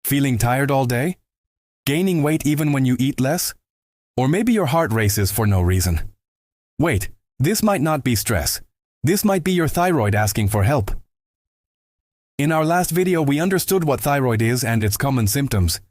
Feeling tired all day? Gaining weight even when you eat less? Or maybe your heart races for no reason. Wait, this might not be stress. This might be your thyroid asking for help. In our last video, we understood what thyroid is and its common symptoms.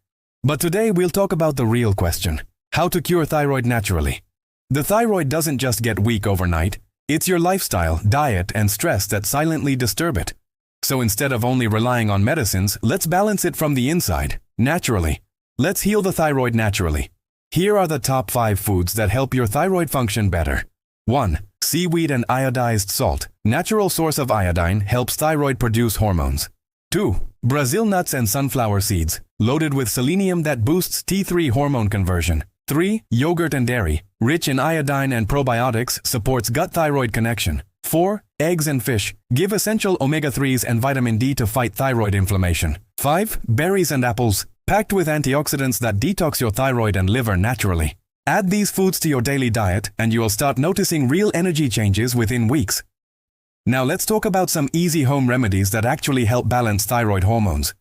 But today we'll talk about the real question: how to cure thyroid naturally. The thyroid doesn't just get weak overnight. It's your lifestyle, diet, and stress that silently disturb it. So instead of only relying on medicines, let's balance it from the inside, naturally. Let's heal the thyroid naturally. Here are the top 5 foods that help your thyroid function better. 1. Seaweed and iodized salt. Natural source of iodine, helps thyroid produce hormones. 2. Brazil nuts and sunflower seeds, loaded with selenium that boosts T3 hormone conversion. 3. Yogurt and dairy, rich in iodine and probiotics, supports gut-thyroid connection. 4. Eggs and fish, give essential omega-3s and vitamin D to fight thyroid inflammation. 5. Berries and apples, packed with antioxidants that detox your thyroid and liver naturally. Add these foods to your daily diet and you will start noticing real energy changes within weeks. Now let's talk about some easy home remedies that actually help balance thyroid hormones.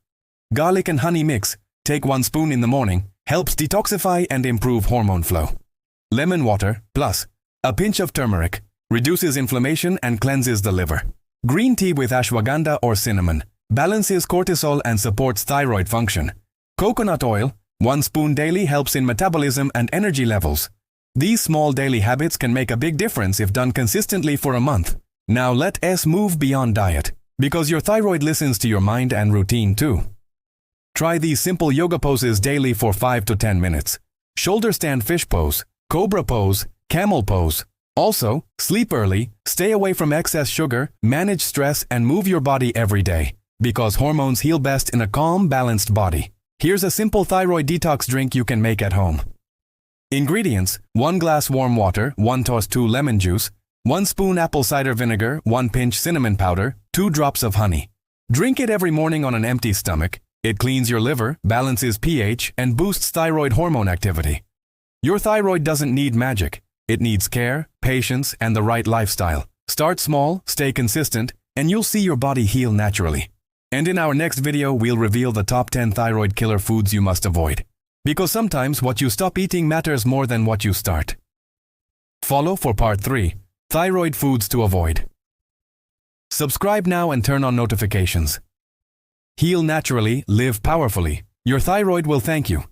Garlic and honey mix, take 1 spoon in the morning, helps detoxify and improve hormone flow. Lemon water, plus a pinch of turmeric, reduces inflammation and cleanses the liver. Green tea with ashwagandha or cinnamon, balances cortisol and supports thyroid function. Coconut oil, 1 spoon daily, helps in metabolism and energy levels. These small daily habits can make a big difference if done consistently for a month. Now let's move beyond diet, because your thyroid listens to your mind and routine too. Try these simple yoga poses daily for 5 to 10 minutes. Shoulder stand fish pose, cobra pose, camel pose. Also, sleep early, stay away from excess sugar, manage stress, and move your body every day, because hormones heal best in a calm, balanced body. Here's a simple thyroid detox drink you can make at home. Ingredients: 1 glass warm water, 1 toast 2 lemon juice, 1 spoon apple cider vinegar, 1 pinch cinnamon powder, 2 drops of honey. Drink it every morning on an empty stomach. It cleans your liver, balances pH, and boosts thyroid hormone activity. Your thyroid doesn't need magic. It needs care, patience, and the right lifestyle. Start small, stay consistent, and you'll see your body heal naturally. And in our next video, we'll reveal the top 10 thyroid killer foods you must avoid. Because sometimes what you stop eating matters more than what you start. Follow for part 3, Thyroid Foods to Avoid. Subscribe now and turn on notifications. Heal naturally, live powerfully. Your thyroid will thank you.